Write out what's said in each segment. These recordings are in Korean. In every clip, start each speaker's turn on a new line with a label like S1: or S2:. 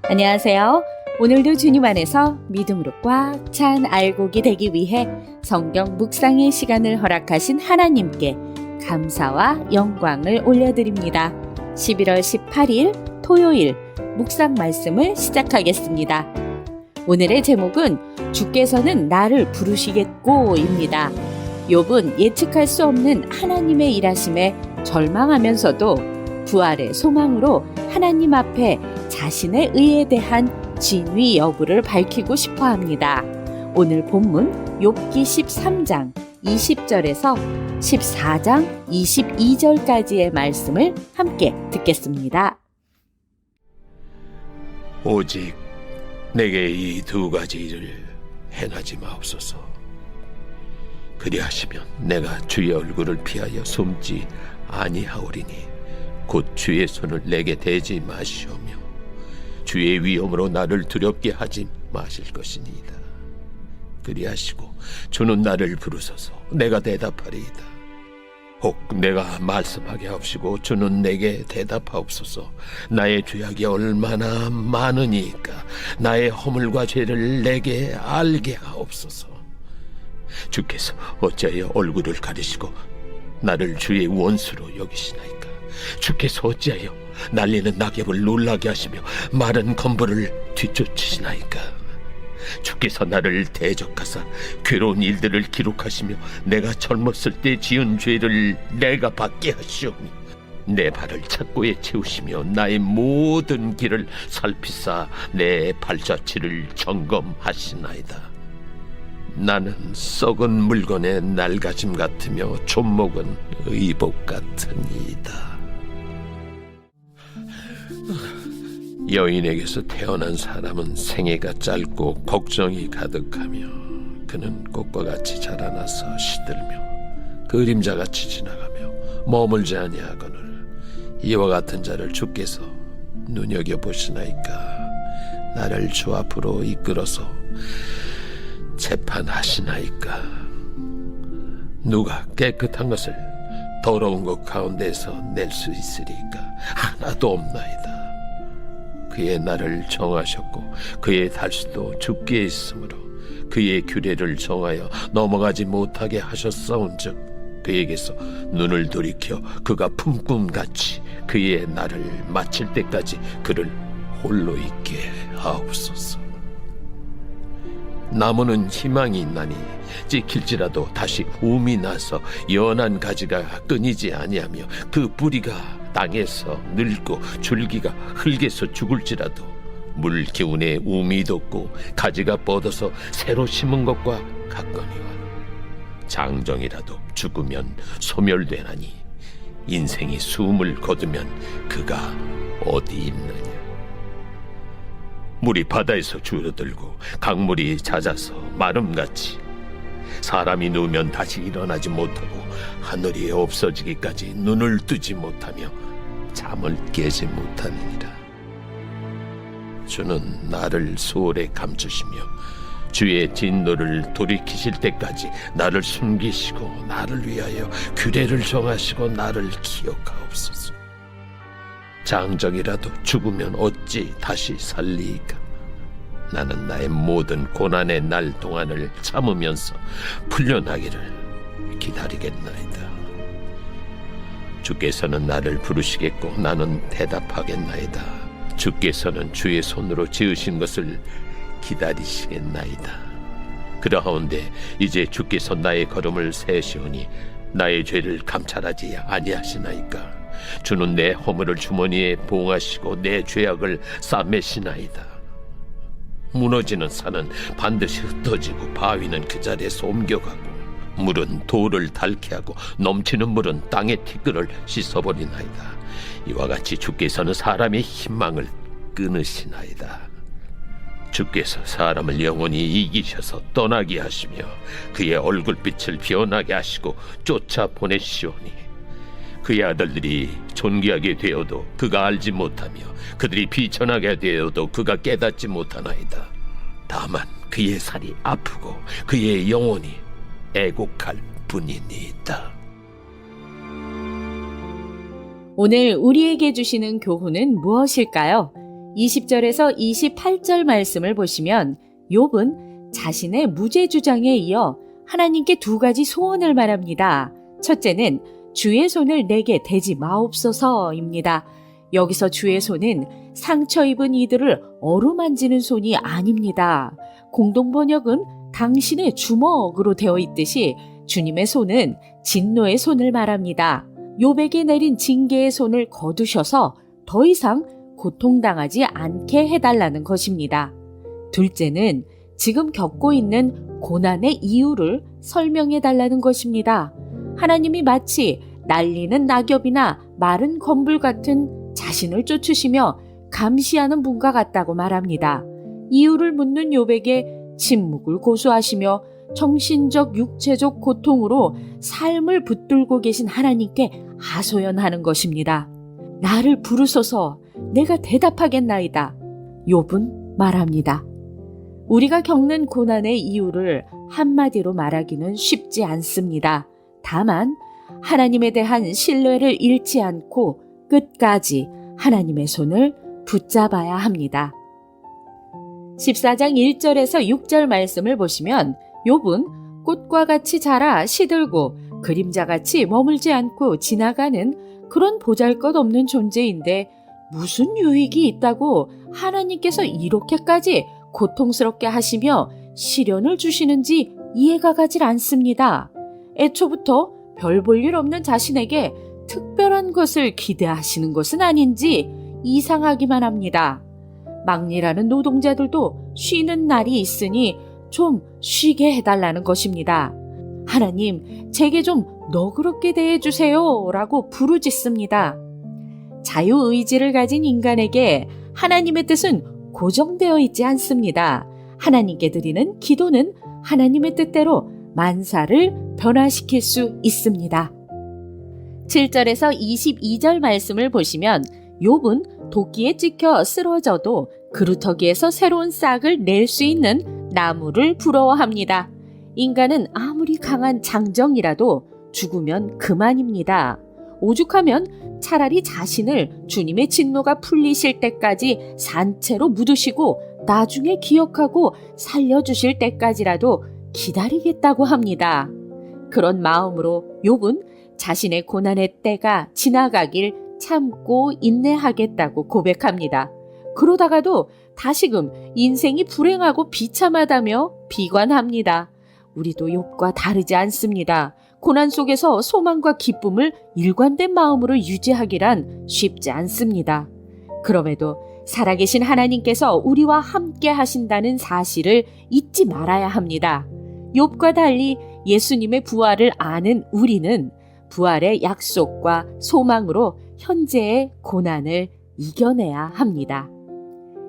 S1: 안녕하세요. 오늘도 주님 안에서 믿음으로 꽉 찬 알곡이 되기 위해 성경 묵상의 시간을 허락하신 하나님께 감사와 영광을 올려드립니다. 11월 18일 토요일 묵상 말씀을 시작하겠습니다. 오늘의 제목은 주께서는 나를 부르시겠고입니다. 욥은 예측할 수 없는 하나님의 일하심에 절망하면서도 부활의 소망으로 하나님 앞에 자신의 의에 대한 진위 여부를 밝히고 싶어 합니다. 오늘 본문 욥기 13장 20절에서 14장 22절까지의 말씀을 함께 듣겠습니다.
S2: 오직 내게 이 두 가지 일을 행하지 마옵소서. 그리하시면 내가 주의 얼굴을 피하여 숨지 아니하오리니 곧 주의 손을 내게 대지 마시오며 주의 위엄으로 나를 두렵게 하지 마실 것이니이다. 그리하시고 주는 나를 부르소서. 내가 대답하리이다. 혹 내가 말씀하게 하옵시고 주는 내게 대답하옵소서. 나의 죄악이 얼마나 많으니까 나의 허물과 죄를 내게 알게 하옵소서. 주께서 어찌하여 얼굴을 가리시고 나를 주의 원수로 여기시나이까. 주께서 어찌하여 날리는 낙엽을 놀라게 하시며 마른 건물을 뒤쫓으시나이까. 주께서 나를 대적하사 괴로운 일들을 기록하시며 내가 젊었을 때 지은 죄를 내가 받게 하시오니 내 발을 착고에 채우시며 나의 모든 길을 살피사 내 발자취를 점검하시나이다. 나는 썩은 물건의 낡아짐 같으며 존목은 의복 같으니이다. 여인에게서 태어난 사람은 생애가 짧고 걱정이 가득하며 그는 꽃과 같이 자라나서 시들며 그림자같이 지나가며 머물지 아니하거늘 이와 같은 자를 주께서 눈여겨보시나이까. 나를 주 앞으로 이끌어서 재판하시나이까. 누가 깨끗한 것을 더러운 것 가운데서 낼 수 있으리까. 하나도 없나이다. 그의 날을 정하셨고 그의 달수도 주께 있으므로 그의 규례를 정하여 넘어가지 못하게 하셨사온즉 그에게서 눈을 돌이켜 그가 품꿈같이 그의 날을 마칠 때까지 그를 홀로 있게 하옵소서. 나무는 희망이 있나니 찍힐지라도 다시 움이 나서 연한 가지가 끊이지 아니하며 그 뿌리가 땅에서 늙고 줄기가 흙에서 죽을지라도 물 기운에 움이 돋고 가지가 뻗어서 새로 심은 것과 같거니와 장정이라도 죽으면 소멸되나니 인생이 숨을 거두면 그가 어디 있느냐. 물이 바다에서 줄어들고 강물이 잦아서 마름같이 사람이 누우면 다시 일어나지 못하고 하늘이 없어지기까지 눈을 뜨지 못하며 잠을 깨지 못하느니라. 주는 나를 수월에 감추시며 주의 진노를 돌이키실 때까지 나를 숨기시고 나를 위하여 규례를 정하시고 나를 기억하옵소서. 장정이라도 죽으면 어찌 다시 살리이까. 나는 나의 모든 고난의 날 동안을 참으면서 풀려나기를 기다리겠나이다. 주께서는 나를 부르시겠고 나는 대답하겠나이다. 주께서는 주의 손으로 지으신 것을 기다리시겠나이다. 그러하온데 이제 주께서 나의 걸음을 세시오니 나의 죄를 감찰하지 아니하시나이까. 주는 내 허물을 주머니에 봉하시고 내 죄악을 싸매시나이다. 무너지는 산은 반드시 흩어지고 바위는 그 자리에서 옮겨가고 물은 돌을 닳게 하고 넘치는 물은 땅의 티끌을 씻어버리나이다. 이와 같이 주께서는 사람의 희망을 끊으시나이다. 주께서 사람을 영원히 이기셔서 떠나게 하시며 그의 얼굴빛을 변하게 하시고 쫓아보내시오니 그의 아들들이 존귀하게 되어도 그가 알지 못하며 그들이 비천하게 되어도 그가 깨닫지 못하나이다. 다만 그의 살이 아프고 그의 영혼이 애곡할 뿐이니이다.
S1: 오늘 우리에게 주시는 교훈은 무엇일까요? 20절에서 28절 말씀을 보시면 욥은 자신의 무죄 주장에 이어 하나님께 두 가지 소원을 말합니다. 첫째는 주의 손을 내게 대지 마옵소서입니다. 여기서 주의 손은 상처 입은 이들을 어루만지는 손이 아닙니다. 공동번역은 당신의 주먹으로 되어 있듯이 주님의 손은 진노의 손을 말합니다. 욥에게 내린 징계의 손을 거두셔서 더 이상 고통당하지 않게 해달라는 것입니다. 둘째는 지금 겪고 있는 고난의 이유를 설명해달라는 것입니다. 하나님이 마치 날리는 낙엽이나 마른 건불 같은 자신을 쫓으시며 감시하는 분과 같다고 말합니다. 이유를 묻는 욥에게 침묵을 고수하시며 정신적 육체적 고통으로 삶을 붙들고 계신 하나님께 하소연하는 것입니다. 나를 부르소서 내가 대답하겠나이다. 욥은 말합니다. 우리가 겪는 고난의 이유를 한마디로 말하기는 쉽지 않습니다. 다만 하나님에 대한 신뢰를 잃지 않고 끝까지 하나님의 손을 붙잡아야 합니다. 14장 1절에서 6절 말씀을 보시면 욥은 꽃과 같이 자라 시들고 그림자같이 머물지 않고 지나가는 그런 보잘것없는 존재인데 무슨 유익이 있다고 하나님께서 이렇게까지 고통스럽게 하시며 시련을 주시는지 이해가 가질 않습니다. 애초부터 별 볼 일 없는 자신에게 특별한 것을 기대하시는 것은 아닌지 이상하기만 합니다. 막일하는 노동자들도 쉬는 날이 있으니 좀 쉬게 해달라는 것입니다. 하나님, 제게 좀 너그럽게 대해주세요 라고 부르짖습니다. 자유의지를 가진 인간에게 하나님의 뜻은 고정되어 있지 않습니다. 하나님께 드리는 기도는 하나님의 뜻대로 만사를 변화시킬 수 있습니다. 7절에서 22절 말씀을 보시면 욥은 도끼에 찍혀 쓰러져도 그루터기에서 새로운 싹을 낼 수 있는 나무를 부러워합니다. 인간은 아무리 강한 장정이라도 죽으면 그만입니다. 오죽하면 차라리 자신을 주님의 진노가 풀리실 때까지 산채로 묻으시고 나중에 기억하고 살려주실 때까지라도 기다리겠다고 합니다. 그런 마음으로 욥은 자신의 고난의 때가 지나가길 참고 인내하겠다고 고백합니다. 그러다가도 다시금 인생이 불행하고 비참하다며 비관합니다. 우리도 욥과 다르지 않습니다. 고난 속에서 소망과 기쁨을 일관된 마음으로 유지하기란 쉽지 않습니다. 그럼에도 살아계신 하나님께서 우리와 함께 하신다는 사실을 잊지 말아야 합니다. 욥과 달리 예수님의 부활을 아는 우리는 부활의 약속과 소망으로 현재의 고난을 이겨내야 합니다.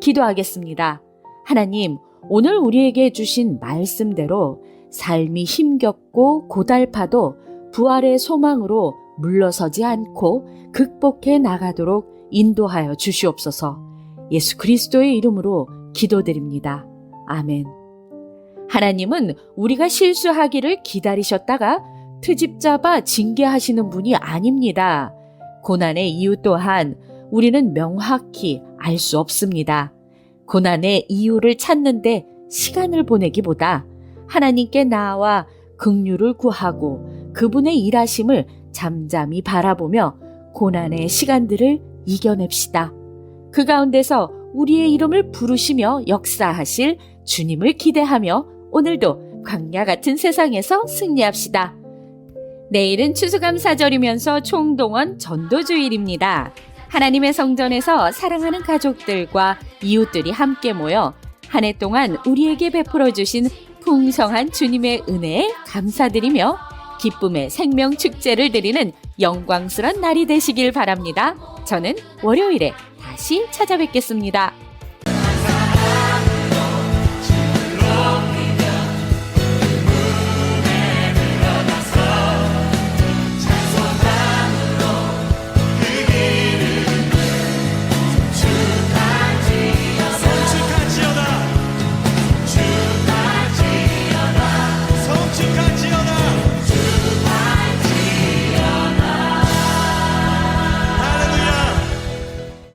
S1: 기도하겠습니다. 하나님, 오늘 우리에게 주신 말씀대로 삶이 힘겹고 고달파도 부활의 소망으로 물러서지 않고 극복해 나가도록 인도하여 주시옵소서. 예수 그리스도의 이름으로 기도드립니다. 아멘. 하나님은 우리가 실수하기를 기다리셨다가 트집 잡아 징계하시는 분이 아닙니다. 고난의 이유 또한 우리는 명확히 알 수 없습니다. 고난의 이유를 찾는데 시간을 보내기보다 하나님께 나아와 긍휼을 구하고 그분의 일하심을 잠잠히 바라보며 고난의 시간들을 이겨냅시다. 그 가운데서 우리의 이름을 부르시며 역사하실 주님을 기대하며 오늘도 광야 같은 세상에서 승리합시다. 내일은 추수감사절이면서 총동원 전도주일입니다. 하나님의 성전에서 사랑하는 가족들과 이웃들이 함께 모여 한 해 동안 우리에게 베풀어 주신 풍성한 주님의 은혜에 감사드리며 기쁨의 생명축제를 드리는 영광스런 날이 되시길 바랍니다. 저는 월요일에 다시 찾아뵙겠습니다.